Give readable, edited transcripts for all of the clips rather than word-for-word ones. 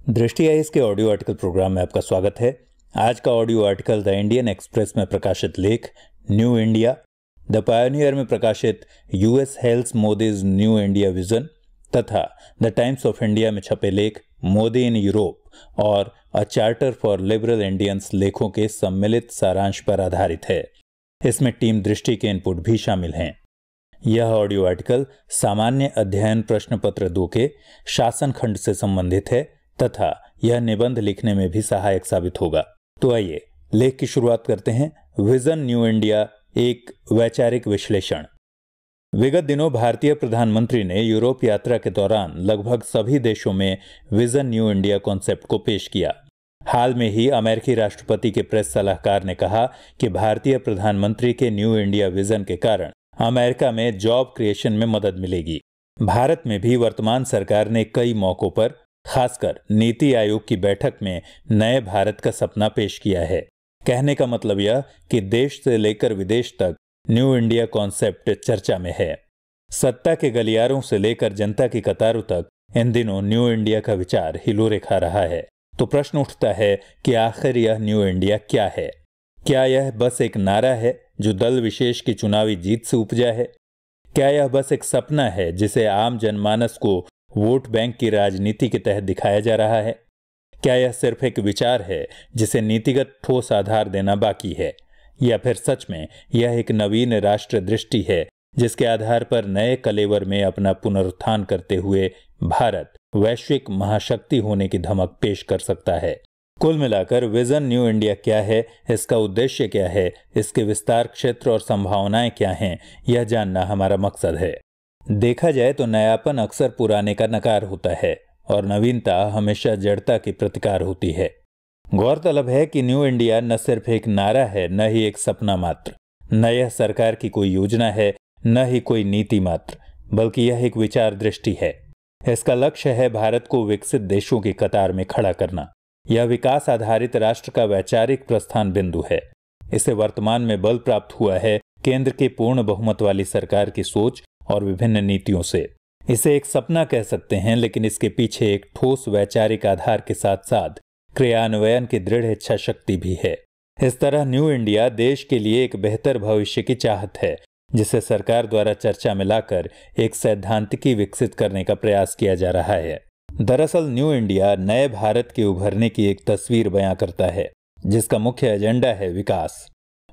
दृष्टि आइज के audio article programme में आपका स्वागत है। आज का audio article the Indian Express में प्रकाशित लेख न्यू इंडिया, द पायोनियर में प्रकाशित US hails Modi's new India vision तथा द टाइम्स ऑफ इंडिया में छपे लेख मोदी इन यूरोप और a charter for liberal Indians लेखों के सम्मिलित सारांश पर आधारित है। इसमें टीम दृष्टि के इनपुट भी शामिल हैं। यह ऑडियो आर्टिकल सामान्य अध्ययन प्रश्न पत्र 2 के शासन खंड से संबंधित है तथा यह निबंध लिखने में भी सहायक साबित होगा। तो आइए लेख की शुरुआत करते हैं। विजन न्यू इंडिया, एक वैचारिक विश्लेषण। विगत दिनों भारतीय प्रधानमंत्री ने यूरोप यात्रा के दौरान लगभग सभी देशों में विजन न्यू इंडिया कॉन्सेप्ट को पेश किया। हाल में ही अमेरिकी राष्ट्रपति के प्रेस सलाहकार ने कहा कि भारतीय प्रधानमंत्री के न्यू इंडिया विजन के कारण अमेरिका में जॉब क्रिएशन में मदद मिलेगी। भारत में भी वर्तमान सरकार ने कई मौकों पर, खासकर नीति आयोग की बैठक में, नए भारत का सपना पेश किया है। कहने का मतलब यह कि देश से लेकर विदेश तक न्यू इंडिया कॉन्सेप्ट चर्चा में है। सत्ता के गलियारों से लेकर जनता की कतारों तक इन दिनों न्यू इंडिया का विचार हिलोरे खा रहा है। तो प्रश्न उठता है कि आखिर यह न्यू इंडिया क्या है? क्या यह बस एक नारा है जो दल विशेष की चुनावी जीत से उपजा है? क्या यह बस एक सपना है जिसे आम जनमानस को वोट बैंक की राजनीति के तहत दिखाया जा रहा है? क्या यह सिर्फ एक विचार है जिसे नीतिगत ठोस आधार देना बाकी है? या फिर सच में यह एक नवीन राष्ट्र दृष्टि है जिसके आधार पर नए कलेवर में अपना पुनरुत्थान करते हुए भारत वैश्विक महाशक्ति होने की धमक पेश कर सकता है? कुल मिलाकर विजन न्यू इंडिया क्या है, इसका उद्देश्य क्या है, इसके विस्तार क्षेत्र और संभावनाएं क्या हैं, यह जानना हमारा मकसद है। देखा जाए तो नयापन अक्सर पुराने का नकार होता है और नवीनता हमेशा जड़ता की प्रतिकार होती है। गौरतलब है कि न्यू इंडिया न सिर्फ एक नारा है, न ही एक सपना मात्र, न यह सरकार की कोई योजना है, न ही कोई नीति मात्र, बल्कि यह एक विचार दृष्टि है। इसका लक्ष्य है भारत को विकसित देशों की कतार में खड़ा करना। यह विकास आधारित राष्ट्र का वैचारिक प्रस्थान बिंदु है। इसे वर्तमान में बल प्राप्त हुआ है केंद्र के पूर्ण बहुमत वाली सरकार की सोच और विभिन्न नीतियों से। इसे एक सपना कह सकते हैं, लेकिन इसके पीछे एक ठोस वैचारिक आधार के साथ साथ क्रियान्वयन की दृढ़ इच्छा शक्ति भी है। इस तरह न्यू इंडिया देश के लिए एक बेहतर भविष्य की चाहत है जिसे सरकार द्वारा चर्चा में लाकर एक सैद्धांतिकी विकसित करने का प्रयास किया जा रहा है। दरअसल न्यू इंडिया नए भारत के उभरने की एक तस्वीर बयां करता है जिसका मुख्य एजेंडा है विकास।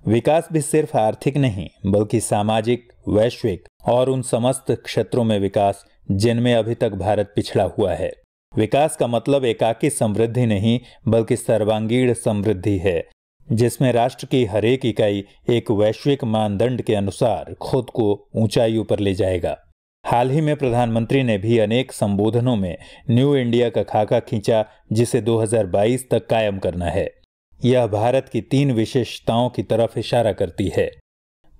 विकास भी सिर्फ आर्थिक नहीं बल्कि सामाजिक, वैश्विक और उन समस्त क्षेत्रों में विकास जिनमें अभी तक भारत पिछड़ा हुआ है। विकास का मतलब एकाकी समृद्धि नहीं बल्कि सर्वांगीण समृद्धि है जिसमें राष्ट्र की हर एक इकाई एक वैश्विक मानदंड के अनुसार खुद को ऊंचाइयों पर ले जाएगा। हाल ही में प्रधानमंत्री ने भी अनेक संबोधनों में न्यू इंडिया का खाका खींचा जिसे 2022 तक कायम करना है। यह भारत की 3 विशेषताओं की तरफ इशारा करती है।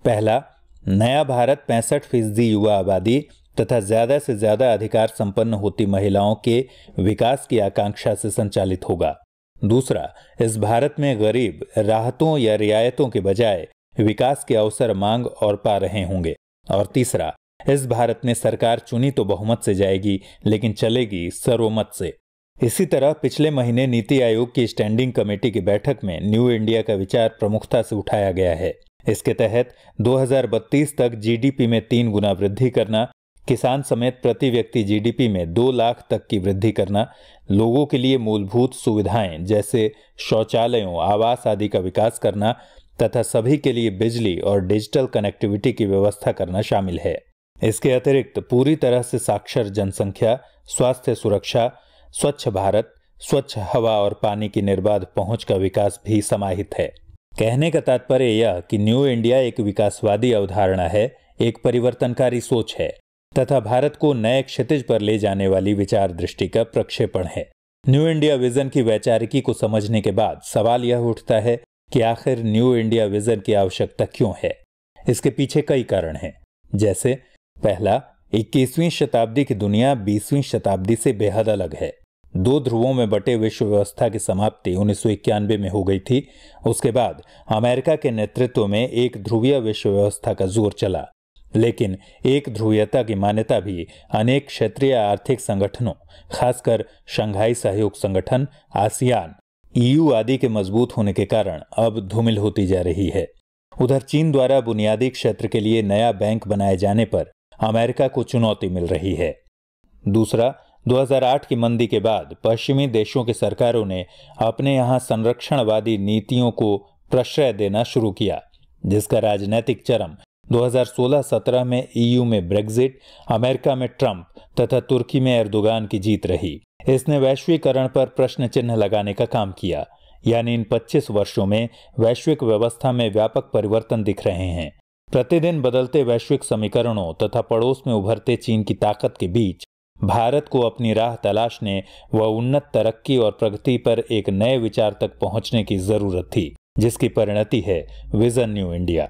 पहला, नया भारत 65% युवा आबादी तथा ज्यादा से ज्यादा अधिकार संपन्न होती महिलाओं के विकास की आकांक्षा से संचालित होगा। दूसरा, इस भारत में गरीब राहतों या रियायतों के बजाय विकास के अवसर मांग और पा रहे होंगे। और तीसरा, इस भारत में सरकार चुनी तो बहुमत से जाएगी लेकिन चलेगी सर्वमत से। इसी तरह पिछले महीने नीति आयोग की स्टैंडिंग कमेटी की बैठक में न्यू इंडिया का विचार प्रमुखता से उठाया गया है। इसके तहत 2032 तक जीडीपी में 3 गुना वृद्धि करना, किसान समेत प्रति व्यक्ति जीडीपी में 2 लाख तक की वृद्धि करना, लोगों के लिए मूलभूत सुविधाएं जैसे शौचालयों, आवास आदि का विकास करना तथा सभी के लिए बिजली और डिजिटल कनेक्टिविटी की व्यवस्था करना शामिल है। इसके अतिरिक्त पूरी तरह से साक्षर जनसंख्या, स्वास्थ्य सुरक्षा, स्वच्छ भारत, स्वच्छ हवा और पानी की निर्बाध पहुंच का विकास भी समाहित है। कहने का तात्पर्य यह कि न्यू इंडिया एक विकासवादी अवधारणा है, एक परिवर्तनकारी सोच है तथा भारत को नए क्षितिज पर ले जाने वाली विचार दृष्टि का प्रक्षेपण है। न्यू इंडिया विजन की वैचारिकी को समझने के बाद सवाल यह उठता है कि आखिर न्यू इंडिया विजन की आवश्यकता क्यों है? इसके पीछे कई कारण हैं। जैसे पहला, 21वीं शताब्दी की दुनिया 20वीं शताब्दी से बेहद अलग है। 2 ध्रुवों में बटे विश्व व्यवस्था की समाप्ति 1991 में हो गई थी। उसके बाद अमेरिका के नेतृत्व में एक ध्रुवीय विश्व व्यवस्था का जोर चला। लेकिन एक ध्रुवीयता की मान्यता भी अनेक क्षेत्रीय आर्थिक संगठनों, खासकर शंघाई सहयोग संगठन, आसियान, EU आदि के मजबूत होने के कारण अब धूमिल होती जा रही है। उधर चीन द्वारा बुनियादी क्षेत्र के लिए नया बैंक बनाए जाने पर अमेरिका को चुनौती मिल रही है। दूसरा, 2008 की मंदी के बाद पश्चिमी देशों की सरकारों ने अपने यहां संरक्षणवादी नीतियों को प्रश्रय देना शुरू किया, जिसका राजनीतिक चरम 2016-17 में EU में ब्रेग्जिट, अमेरिका में ट्रंप तथा तुर्की में एर्दोगान की जीत रही। इसने वैश्वीकरण पर प्रश्न चिन्ह लगाने का काम किया, यानी इन 25 वर्षों में वैश्विक व्यवस्था में व्यापक परिवर्तन दिख रहे हैं। प्रतिदिन बदलते वैश्विक समीकरणों तथा पड़ोस में उभरते चीन की ताकत के बीच भारत को अपनी राह तलाशने व उन्नत तरक्की और प्रगति पर एक नए विचार तक पहुंचने की जरूरत थी, जिसकी परिणति है विजन न्यू इंडिया।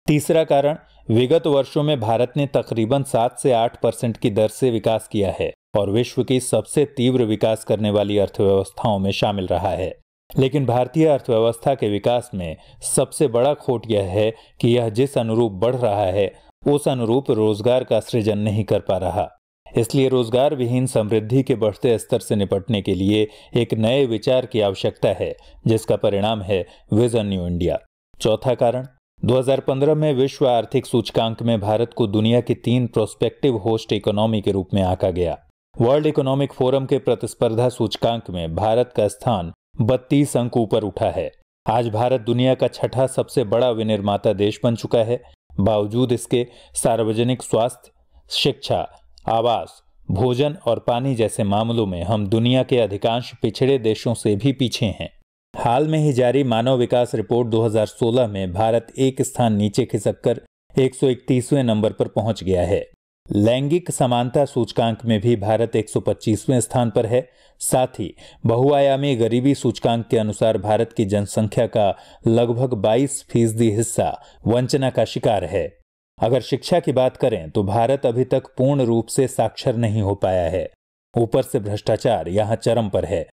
तीसरा कारण, विगत वर्षों में भारत ने तकरीबन 7 से 8% की दर से विकास किया है और विश्व की सबसे तीव्र विकास करने वाली अर्थव्यवस्थाओं में शामिल रहा है। लेकिन भारतीय अर्थव्यवस्था के विकास में सबसे बड़ा खोट यह है कि यह जिस अनुरूप बढ़ रहा है उस अनुरूप रोजगार का सृजन नहीं कर पा रहा। इसलिए रोजगार विहीन समृद्धि के बढ़ते स्तर से निपटने के लिए एक नए विचार की आवश्यकता है, जिसका परिणाम है विजन न्यू इंडिया। चौथा कारण, 2015 में विश्व आर्थिक सूचकांक में भारत को दुनिया की 3 प्रोस्पेक्टिव होस्ट इकोनॉमी के रूप में आंका गया। वर्ल्ड इकोनॉमिक फोरम के प्रतिस्पर्धा सूचकांक में भारत का स्थान 32 अंक ऊपर उठा है। आज भारत दुनिया का 6ठा सबसे बड़ा विनिर्माता देश बन चुका है। बावजूद इसके सार्वजनिक स्वास्थ्य, शिक्षा, आवास, भोजन और पानी जैसे मामलों में हम दुनिया के अधिकांश पिछड़े देशों से भी पीछे हैं। हाल में ही जारी मानव विकास रिपोर्ट 2016 में भारत एक स्थान नीचे खिसककर 131वें नंबर पर पहुंच गया है। लैंगिक समानता सूचकांक में भी भारत 125वें स्थान पर है। साथ ही बहुआयामी गरीबी सूचकांक के अनुसार भारत की जनसंख्या का लगभग 22% हिस्सा वंचना का शिकार है। अगर शिक्षा की बात करें तो भारत अभी तक पूर्ण रूप से साक्षर नहीं हो पाया है। ऊपर से भ्रष्टाचार यहाँ चरम पर है।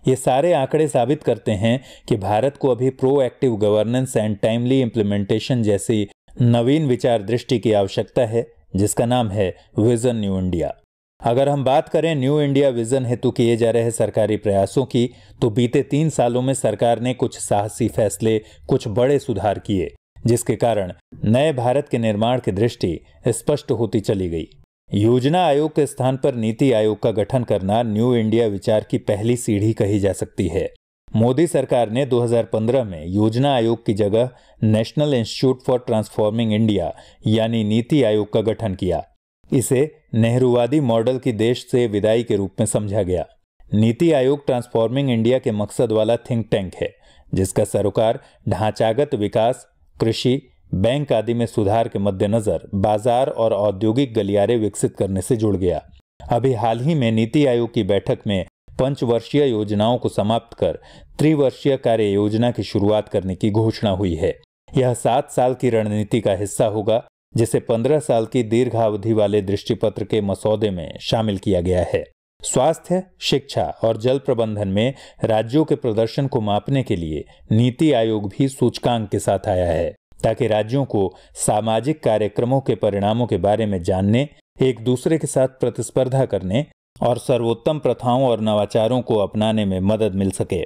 ये सारे आंकड़े साबित करते हैं कि भारत को अभी proactive governance and timely implementation जैसी नवीन विचार दृष्टि की आवश्यकता है, जिसका नाम है विजन न्यू इंडिया। अगर हम बात करें न्यू इंडिया विजन हेतु किए जा रहे सरकारी प्रयासों की, तो बीते 3 सालों में सरकार ने कुछ साहसी फैसले, कुछ बड़े सुधार किए, जिसके कारण नए भारत के निर्माण की दृष्टि स्पष्ट होती चली गई। योजना आयोग के स्थान पर नीति आयोग का गठन करना न्यू इंडिया विचार की पहली सीढ़ी कही जा सकती है। मोदी सरकार ने 2015 में योजना आयोग की जगह national institute for transforming India यानी नीति आयोग का गठन किया। इसे नेहरूवादी मॉडल की देश से विदाई के रूप में समझा गया। नीति आयोग ट्रांसफॉर्मिंग इंडिया के मकसद वाला थिंक टैंक है, जिसका सरोकार ढांचागत विकास, कृषि, बैंक आदि में सुधार के मद्देनजर बाजार और औद्योगिक गलियारे विकसित करने से जुड़ गया। अभी हाल ही में नीति आयोग की बैठक में पंचवर्षीय योजनाओं को समाप्त कर त्रिवर्षीय कार्य योजना की शुरुआत करने की घोषणा हुई है। यह 7 साल की रणनीति का हिस्सा होगा, जिसे 15 साल की दीर्घावधि वाले दृष्टिपत्र के मसौदे में शामिल किया गया है। स्वास्थ्य, शिक्षा और जल प्रबंधन में राज्यों के प्रदर्शन को मापने के लिए नीति आयोग भी सूचकांक के साथ आया है, ताकि राज्यों को सामाजिक कार्यक्रमों के परिणामों के बारे में जानने, एक दूसरे के साथ प्रतिस्पर्धा करने और सर्वोत्तम प्रथाओं और नवाचारों को अपनाने में मदद मिल सके।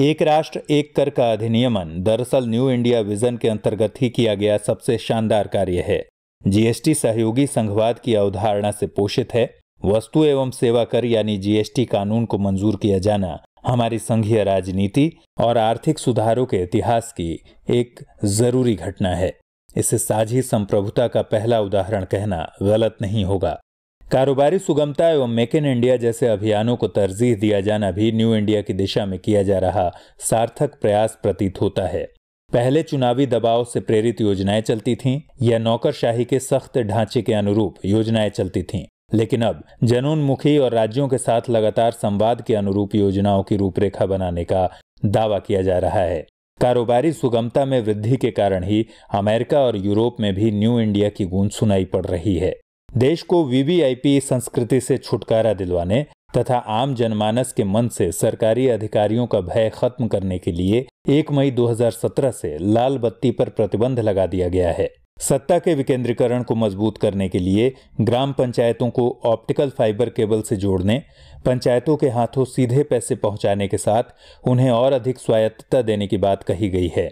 एक राष्ट्र एक कर का अधिनियमन दरअसल न्यू इंडिया विजन के अंतर्गत ही किया गया सबसे शानदार कार्य है। जीएसटी सहयोगी संघवाद की अवधारणा से पोषित है। वस्तु एवं सेवा कर यानी जीएसटी कानून को मंजूर किया जाना हमारी संघीय राजनीति और आर्थिक सुधारों के इतिहास की एक जरूरी घटना है। इसे साझी संप्रभुता का पहला उदाहरण कहना गलत नहीं होगा। कारोबारी सुगमता एवं मेक इन इंडिया जैसे अभियानों को तरजीह दिया जाना भी न्यू इंडिया की दिशा में किया जा रहा सार्थक प्रयास प्रतीत होता है। पहले चुनावी दबाव से प्रेरित योजनाएं चलती थीं या नौकरशाही के सख्त ढांचे के अनुरूप योजनाएं चलती थीं, लेकिन अब जनोन्मुखी और राज्यों के साथ लगातार संवाद के अनुरूप योजनाओं की रूपरेखा बनाने का दावा किया जा रहा है। कारोबारी सुगमता में वृद्धि के कारण ही अमेरिका और यूरोप में भी न्यू इंडिया की गूंज सुनाई पड़ रही है। देश को वीवीआईपी संस्कृति से छुटकारा दिलवाने तथा आम जनमानस के मन से सरकारी अधिकारियों का भय खत्म करने के लिए 1 मई 2017 से लाल बत्ती पर प्रतिबंध लगा दिया गया है। सत्ता के विकेंद्रीकरण को मजबूत करने के लिए ग्राम पंचायतों को ऑप्टिकल फाइबर केबल से जोड़ने, पंचायतों के हाथों सीधे पैसे पहुंचाने के साथ उन्हें और अधिक स्वायत्तता देने की बात कही गई है।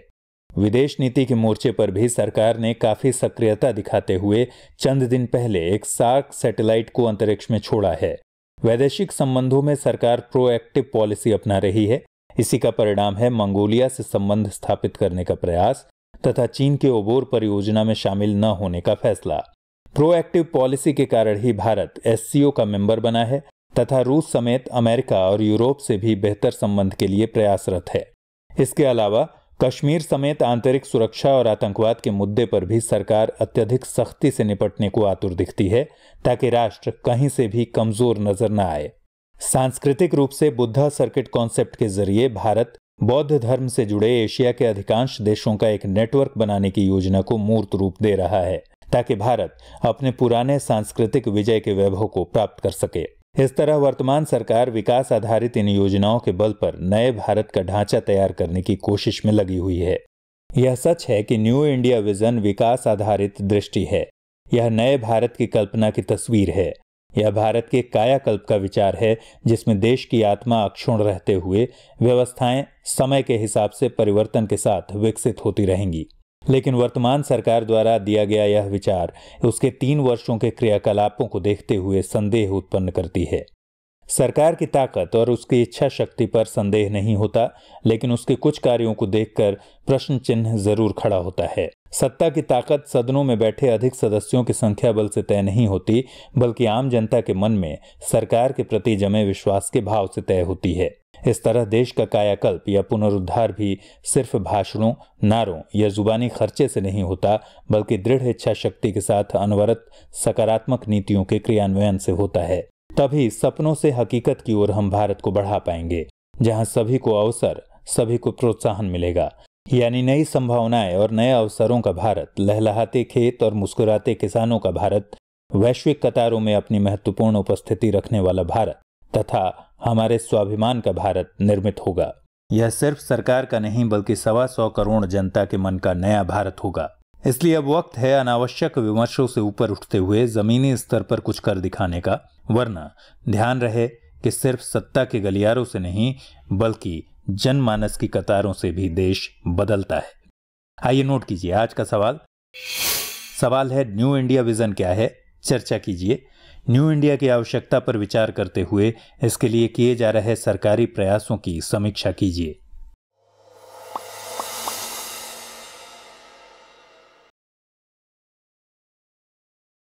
विदेश नीति के मोर्चे पर भी सरकार ने काफी सक्रियता दिखाते हुए चंद दिन पहले एक सार्क सैटेलाइट को अंतरिक्ष में छोड़ा है। वैदेशिक संबंधों में सरकार प्रोएक्टिव पॉलिसी अपना रही है। इसी का परिणाम है मंगोलिया से संबंध स्थापित करने का प्रयास तथा चीन के ओबोर परियोजना में शामिल न होने का फैसला। प्रोएक्टिव पॉलिसी के कारण ही भारत एससीओ का मेंबर बना है तथा रूस समेत अमेरिका और यूरोप से भी बेहतर संबंध के लिए प्रयासरत है। इसके अलावा कश्मीर समेत आंतरिक सुरक्षा और आतंकवाद के मुद्दे पर भी सरकार अत्यधिक सख्ती से निपटने को आतुर दिखती है ताकि राष्ट्र कहीं से भी कमजोर नजर न आए। सांस्कृतिक रूप से बुद्धा सर्किट कॉन्सेप्ट के जरिए भारत बौद्ध धर्म से जुड़े एशिया के अधिकांश देशों का एक नेटवर्क बनाने की योजना को मूर्त रूप दे रहा है ताकि भारत अपने पुराने सांस्कृतिक विजय के वैभव को प्राप्त कर सके। इस तरह वर्तमान सरकार विकास आधारित इन योजनाओं के बल पर नए भारत का ढांचा तैयार करने की कोशिश में लगी हुई है। यह सच है कि न्यू इंडिया विजन विकास आधारित दृष्टि है। यह नए भारत की कल्पना की तस्वीर है। यह भारत के कायाकल्प का विचार है जिसमें देश की आत्मा अक्षुण्ण रहते हुए व्यवस्थाएं समय के हिसाब से परिवर्तन के साथ विकसित होती रहेंगी। लेकिन वर्तमान सरकार द्वारा दिया गया यह विचार उसके 3 वर्षों के क्रियाकलापों को देखते हुए संदेह उत्पन्न करती है। सरकार की ताकत और उसकी इच्छा शक्ति पर संदेह नहीं होता, लेकिन उसके कुछ कार्यों को देखकर प्रश्न चिन्ह जरूर खड़ा होता है। सत्ता की ताकत सदनों में बैठे अधिक सदस्यों की संख्या बल से तय नहीं होती, बल्कि आम जनता के मन में सरकार के प्रति जमे विश्वास के भाव से तय होती है। इस तरह देश का कायाकल्प या पुनरुद्धार भी सिर्फ भाषणों, नारों या जुबानी खर्चे से नहीं होता, बल्कि दृढ़ इच्छा शक्ति के साथ अनवरत सकारात्मक नीतियों के क्रियान्वयन से होता है। तभी सपनों से हकीकत की ओर हम भारत को बढ़ा पाएंगे, जहां सभी को अवसर, सभी को प्रोत्साहन मिलेगा, यानी नई संभावनाएं और नए अवसरों का भारत, लहलहाते खेत और मुस्कुराते किसानों का भारत, वैश्विक कतारों में अपनी महत्वपूर्ण उपस्थिति रखने वाला भारत तथा हमारे स्वाभिमान का भारत निर्मित होगा। यह सिर्फ सरकार का नहीं बल्कि 125 करोड़ जनता के मन का नया भारत होगा। इसलिए अब वक्त है अनावश्यक विमर्शों से ऊपर उठते हुए जमीनी स्तर पर कुछ कर दिखाने का, वरना ध्यान रहे कि सिर्फ सत्ता के गलियारों से नहीं बल्कि जनमानस की कतारों से भी देश बदलता है। आइए नोट कीजिए आज का सवाल है न्यू इंडिया विजन क्या है? चर्चा कीजिए। न्यू इंडिया की आवश्यकता पर विचार करते हुए इसके लिए किए जा रहे सरकारी प्रयासों की समीक्षा कीजिए।